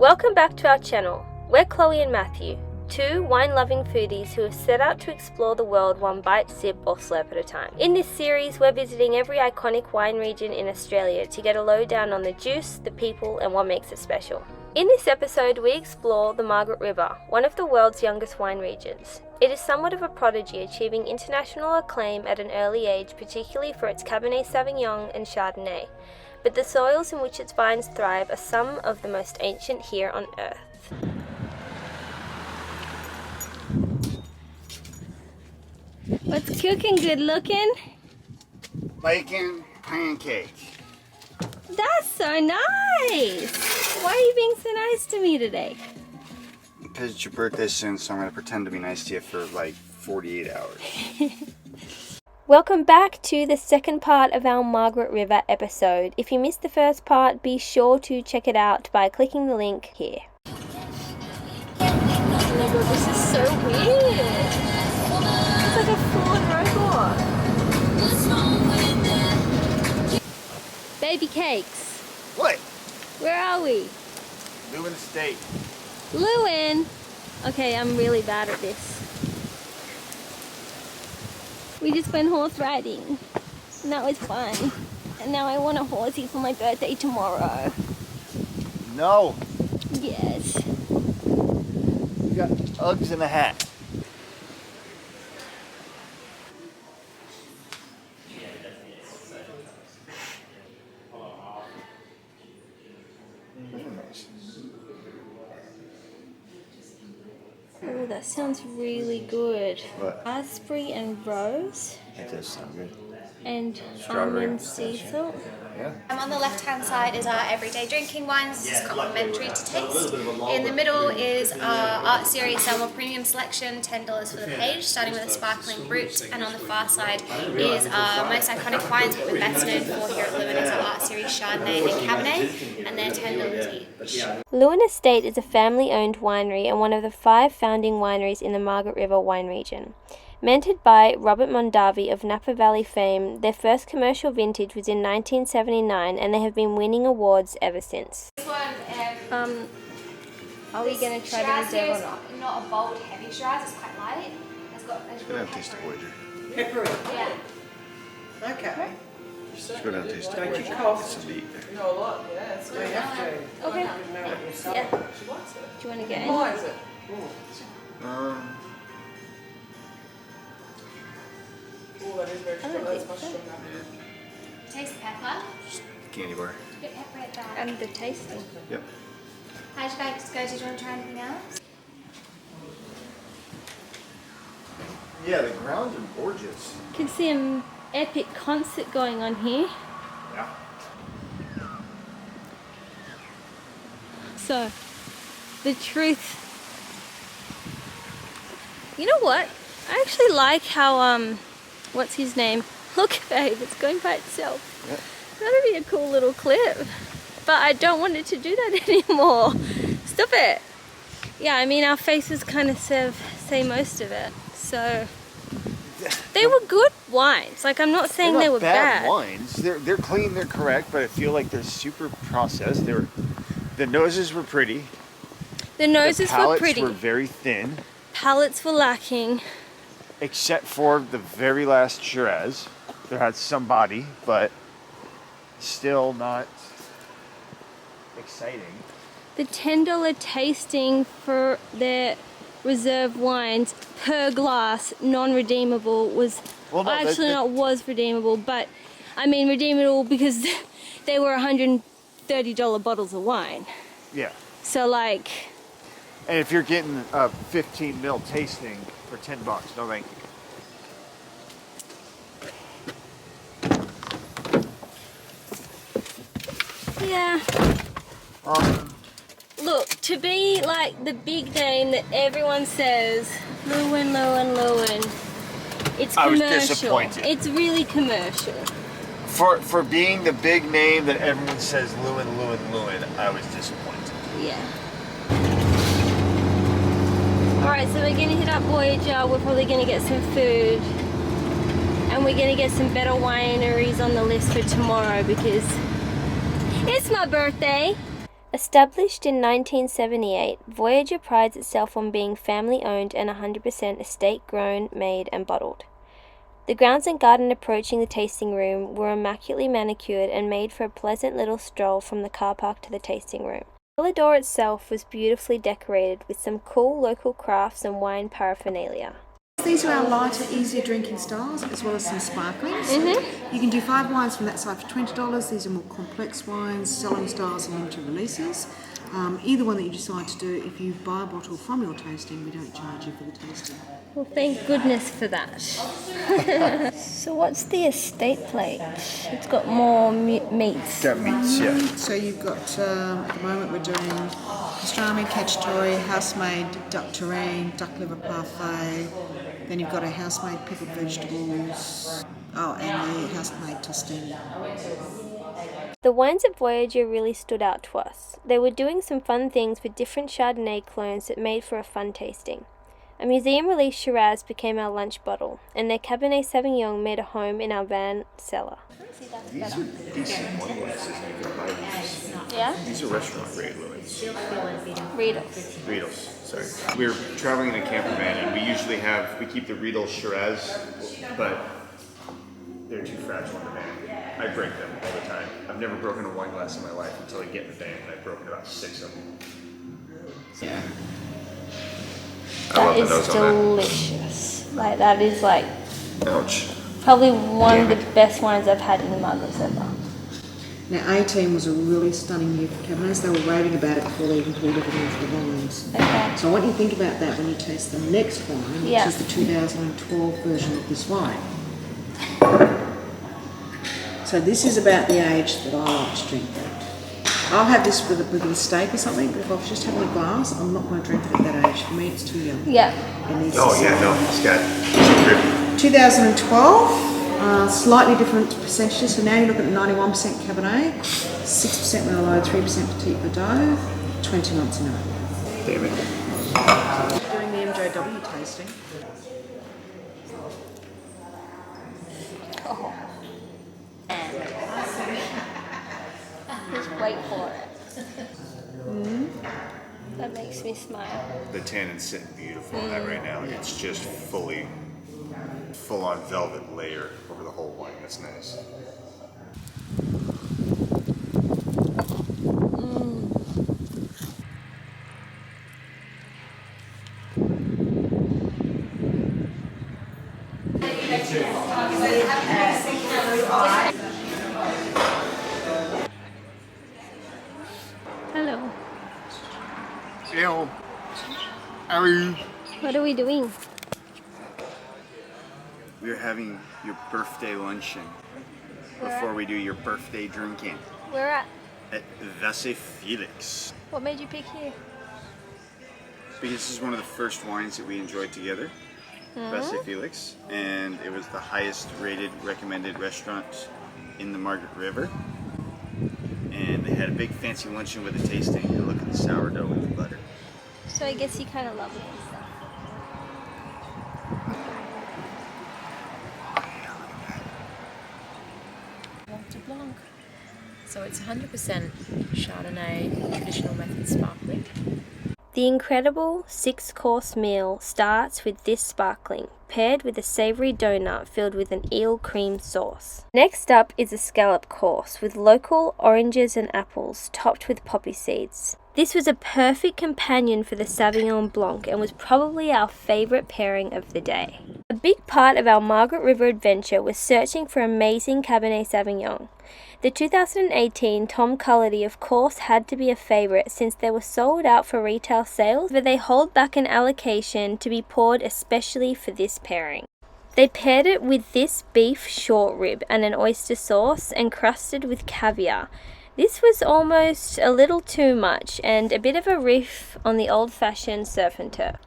Welcome back to our channel. We're Chloe and Matthew, two wine-loving foodies who have set out to explore the world one bite, sip or slurp at a time. In this series, we're visiting every iconic wine region in Australia to get a lowdown on the juice, the people and what makes it special. In this episode, we explore the Margaret River, one of the world's youngest wine regions. It is somewhat of a prodigy, achieving international acclaim at an early age, particularly for its Cabernet Sauvignon and Chardonnay. But the soils in which its vines thrive are some of the most ancient here on earth. What's cooking, good looking? Bacon pancake. That's so nice! Why are you being so nice to me today? Because it's your birthday soon, so I'm going to pretend to be nice to you for like 48 hours. Welcome back to the second part of our Margaret River episode. If you missed the first part, be sure to check it out by clicking the link here. Oh my god, this is so weird. It's like a Ford robot. Baby cakes. What? Where are we? Leeuwin Estate. Leeuwin. Okay, I'm really bad at this. We just went horse riding, and that was fun. And now I want a horsey for my birthday tomorrow. No. Yes. You got Uggs and a hat. Oh, that sounds really good. What? Raspberry and rose. That does sound good. And Strawberry almond pistachio. sea salt. Yeah. On the left-hand side is our everyday drinking wines. This is complimentary to taste. In the middle is our Art Series Selma Premium Selection, $10 for the page, starting with a sparkling brut. And on the far side is our most iconic wines, what we're best known for here at Leeuwin is our Art Series Chardonnay and Cabernet, and they're $10 each. Leeuwin Estate is a family-owned winery and one of the 5 founding wineries in the Margaret River wine region. Mentored by Robert Mondavi of Napa Valley fame, their first commercial vintage was in 1979 and they have been winning awards ever since. This one, Are we going to try Shiraz to here reserve is or not? not a bold, heavy Shiraz, it's quite light. It's got Go down and taste the Voyage. Peppery. Yeah. Okay. Just go down and taste the Don't Voyage. you cough? Get some to eat there. You know a lot, yeah. So you have to. Okay. Know it yourself. Yeah. She likes it. Do you want to get Why any? is it? Oh, that is very I don't strong. That's think much so. stronger. Taste the pepper. Candy bar. Bit peppery at that. And the tasting. Yep. How'd you guys go? Did you want to try anything else? Yeah, the grounds are gorgeous. You can see an epic concert going on here. Yeah. So, the truth. You know what? I actually like how, what's his name? Look, babe, it's going by itself. Yeah. That'd be a cool little clip. But I don't want it to do that anymore. Stop it. Yeah, I mean, our faces kind of say most of it. So, they were good wines. Like, I'm not saying They're they not were bad. wines. They're clean, they're correct, but I feel like they're super processed. The noses were pretty. The noses the palates were pretty. were very thin, Palates were lacking. except for the very last Shiraz. There had some body, but still not exciting. The $10 tasting for their reserve wines per glass, non-redeemable, was Well, no, was redeemable, but I mean redeemable because they were $130 bottles of wine. Yeah. So like, And if you're getting a 15 ml tasting for $10, no thank you. yeah. Look, to be like the big name that everyone says, Leeuwin, Leeuwin, Leeuwin, it's I was commercial. disappointed. It's really commercial. For being the big name that everyone says Leeuwin, Leeuwin, Leeuwin, I was disappointed. Yeah. Alright, so we're gonna hit up Voyage, we're probably gonna get some food. And we're gonna get some better wineries on the list for tomorrow because it's my birthday. Established in 1978, Voyage prides itself on being family-owned and 100% estate-grown, made and bottled. The grounds and garden approaching the tasting room were immaculately manicured and made for a pleasant little stroll from the car park to the tasting room. The cellar door itself was beautifully decorated with some cool local crafts and wine paraphernalia. These are our lighter, easier drinking styles, as well as some sparklings. You can do 5 wines from that side for $20. These are more complex wines, selling styles and limited releases. Either one that you decide to do, if you buy a bottle from your tasting, we don't charge you for the tasting. Well, thank goodness for that. So what's the estate plate? It's got more meats. Got meats, yeah. So you've got, at the moment we're doing pastrami, cacciatore, house-made duck terrine, duck liver parfait. Then you've got a house-made pickled vegetables. Oh, and the house-made tostini. The wines at Voyager really stood out to us. They were doing some fun things with different Chardonnay clones that made for a fun tasting. A museum-released Shiraz became our lunch bottle, and their Cabernet Sauvignon made a home in our van cellar. These are decent wine glasses you can buy these. Yeah? These are restaurant grade Leeuwins. Riedels. Sorry. We're traveling in a camper van, and we keep the Riedel Shiraz, but they're too fragile in the van. I break them all the time. I've never broken a wine glass in my life until I get in the van, and I've broken about 6 of them. Yeah. I That love the is nose on that. delicious. Like, that is like Ouch. probably one of the best wines I've had in the Margaret ever. Now 18 was a really stunning year for Cabernets. They were raving about it before they even pulled everything off the vines. Okay. So I want you to think about that when you taste the next wine, which Yeah. is the 2012 version of this wine. So this is about the age that I like to drink that. I'll have this with a steak or something, but if I was just having a glass, I'm not going to drink it at that age. For me, it's too young. Yeah. It needs to Oh sit. yeah, no, it's got 2012, slightly different percentages. So now you're looking at 91% Cabernet, 6% Merlot, 3% Petit Verdot, 20 months in oak. damn it. Doing the MJW tasting. Oh. Just wait for it. That makes me smile. The tannins sitting beautiful on that right now. It's just full on velvet layer over the whole wine. That's nice. Hello. Hello. How are you? What are we doing? We're having your birthday luncheon before we do your birthday drinking Where at? at Vasse Felix. What made you pick here? Because this is one of the first wines that we enjoyed together, Vasse Felix, and it was the highest rated recommended restaurant in the Margaret River. And they had a big fancy luncheon with a tasting. And look at the sourdough with the butter. So I guess you kind of love it. Blanc. So it's 100% Chardonnay, traditional method sparkling. The incredible 6-course meal starts with this sparkling, paired with a savoury donut filled with an eel cream sauce. Next up is a scallop course with local oranges and apples topped with poppy seeds. This was a perfect companion for the Sauvignon Blanc and was probably our favourite pairing of the day. A big part of our Margaret River adventure was searching for amazing Cabernet Sauvignon. The 2018 Tom Cullity of course had to be a favourite since they were sold out for retail sales, but they hold back an allocation to be poured especially for this pairing. They paired it with this beef short rib and an oyster sauce encrusted with caviar. This was almost a little too much and a bit of a riff on the old-fashioned surf and turf.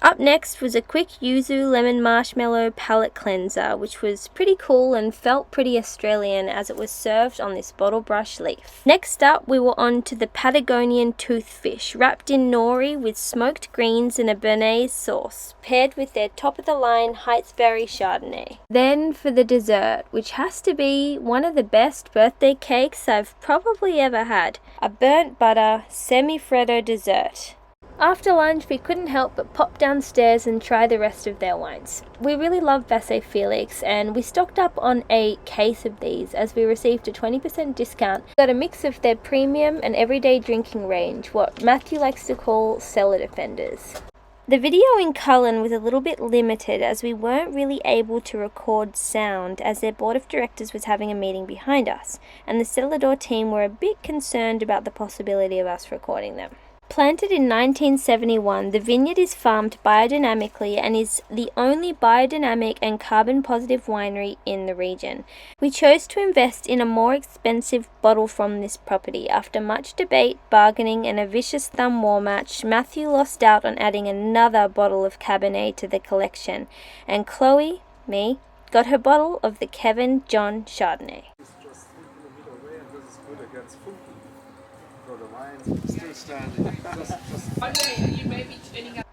Up next was a quick yuzu lemon marshmallow palate cleanser, which was pretty cool and felt pretty Australian as it was served on this bottle brush leaf. Next up, we were on to the Patagonian toothfish, wrapped in nori with smoked greens and a béarnaise sauce, paired with their top-of-the-line Heightsberry Chardonnay. Then for the dessert, which has to be one of the best birthday cakes I've probably ever had, a burnt butter semi-freddo dessert. After lunch, we couldn't help but pop downstairs and try the rest of their wines. We really love Vasse Felix, and we stocked up on a case of these as we received a 20% discount. We got a mix of their premium and everyday drinking range, what Matthew likes to call cellar defenders. The video in Cullen was a little bit limited as we weren't really able to record sound as their board of directors was having a meeting behind us, and the cellar door team were a bit concerned about the possibility of us recording them. Planted in 1971, the vineyard is farmed biodynamically and is the only biodynamic and carbon-positive winery in the region. We chose to invest in a more expensive bottle from this property. After much debate, bargaining, and a vicious thumb war match, Matthew lost out on adding another bottle of Cabernet to the collection, and Chloe, me, got her bottle of the Kevin John Chardonnay.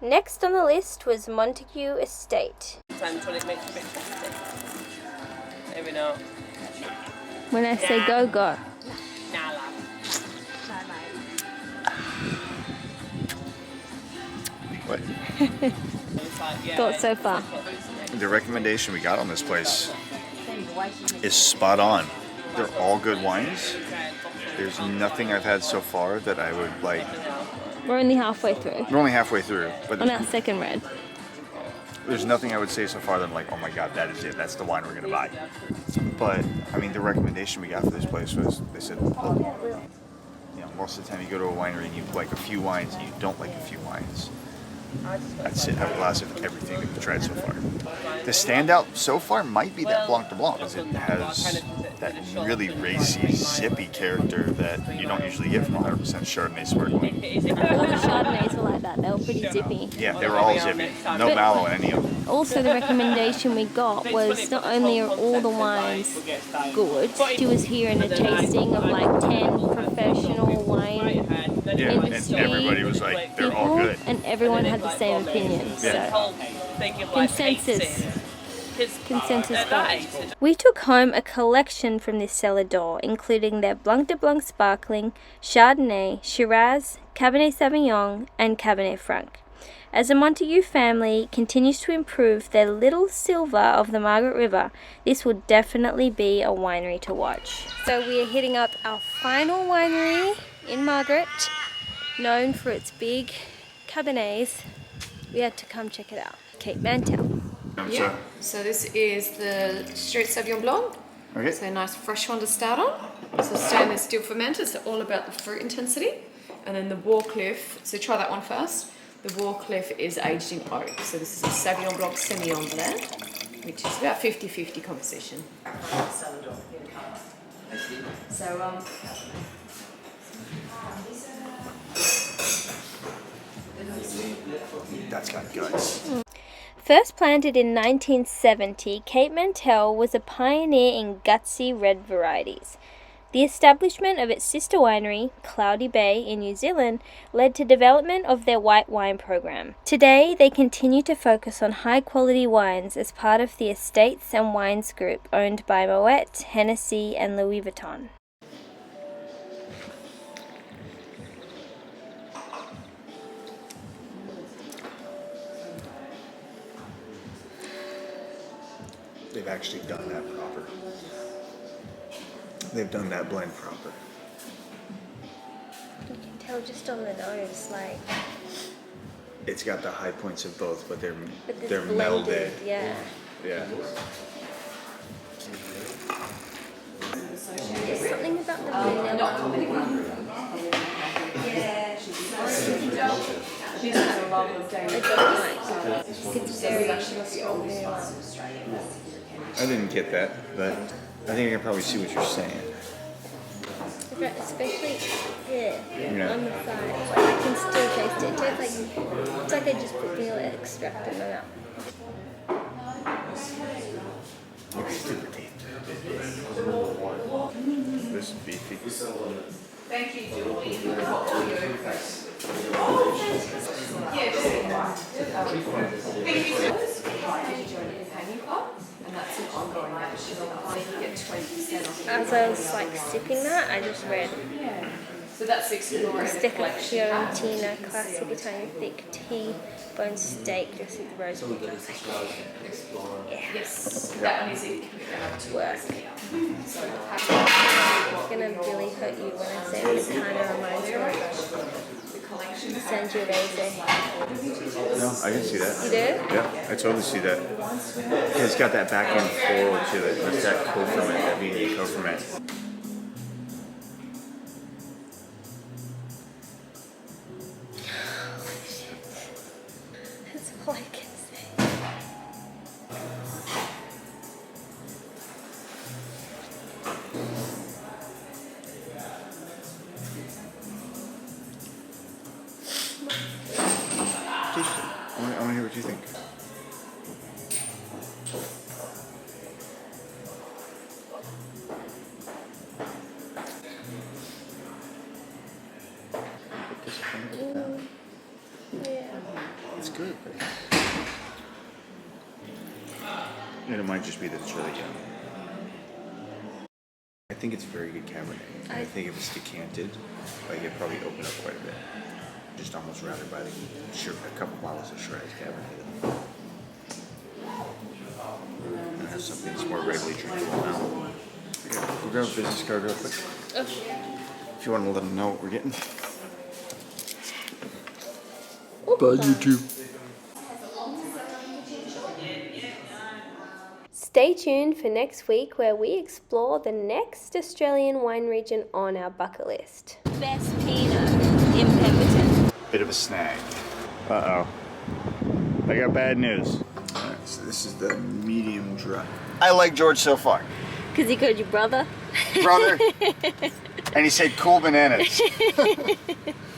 Next on the list was Montague Estate. Tonic makes you a bit thirsty. Maybe not. When I say go, go. Nah, love. What? It's like, yeah, Thoughts so far? The recommendation we got on this place is spot on. They're all good wines. There's nothing I've had so far that I would like. We're only halfway through. We're only halfway through, but On our second red. there's nothing I would say so far that I'm like, oh my god, that is it. That's the wine we're gonna buy. But I mean, the recommendation we got for this place was they said, look, you know, most of the time you go to a winery and you like a few wines and you don't like a few wines. That's it. Have a glass of everything that we've tried so far. The standout so far might be that Blanc de Blanc, because it has that really racy, zippy character that you don't usually get from 100% Chardonnay sparkling. All the Chardonnays were like that. They were pretty zippy. Yeah, they were all zippy. No mallow in any of them. Also, the recommendation we got was not only are all the wines good, she was here in a tasting of like 10 professional wine Yeah, and industry everybody was like, they're all people, good. and everyone had the same opinion. So, consensus vote. We took home a collection from this cellar door, including their Blanc de Blanc Sparkling, Chardonnay, Shiraz, Cabernet Sauvignon, and Cabernet Franc. As the Montague family continues to improve their little silver of the Margaret River, this will definitely be a winery to watch. So we are hitting up our final winery in Margaret, known for its big Cabernets. We had to come check it out. Cape Mentelle. Yeah, so this is the Straight Sauvignon Blanc. Okay. So a nice fresh one to start on. So stainless steel fermenter, so all about the fruit intensity. And then the Warcliffe, so try that one first. The Warcliffe is aged in oak. So this is a Sauvignon Blanc Semillon blend, which is about 50-50 composition. So, That's got guts. First planted in 1970, Cape Mentelle was a pioneer in gutsy red varieties. The establishment of its sister winery, Cloudy Bay in New Zealand, led to development of their white wine program. Today, they continue to focus on high-quality wines as part of the Estates and Wines Group owned by Moet, Hennessy, and Louis Vuitton. They've actually done that proper. They've done that blend proper. You can tell just on the nose, like... It's got the high points of both, but they're blended, melded. Yeah. Yeah. There's something about the vanilla. I don't like. It's very strawberry. I didn't get that, but I think I can probably see what you're saying. Especially here Yeah. on the side. Like, I can still taste it. It It's like they just put vanilla extract in my mouth. This is beefy. Thank you, Julie. And that's an ongoing membership. You get 20% off. As I was like sipping that, I just read So that's exploring. Fiorentina classic Italian thick tea bone steak just with roast beef. I was like, Yes, that one is it. work. It's gonna really hurt you when I say it kind of reminds me of Sangiovese. No, I can see that. You do? Yeah, I totally see that. It's got that back end floral to it. It's that co-ferment, that being co-ferment. That's all I can say. I want to hear what you think. Yeah. It's good. And it might just be that it's really young. I think it's very good Cabernet. And I think if it's decanted, like it'd probably open up quite a bit. Just almost rather buy a couple bottles of Shiraz Cabernet. And have something that's more readily drinkable now. Okay, we'll grab a business card real quick. If you want to let them know what we're getting. Bye, YouTube. Stay tuned for next week where we explore the next Australian wine region on our bucket list. Best Pinot in Pemberton. Bit of a snag. Uh-oh. I got bad news. Alright, so this is the medium dry. I like George so far. Because he called you brother? Brother. And he said cool bananas.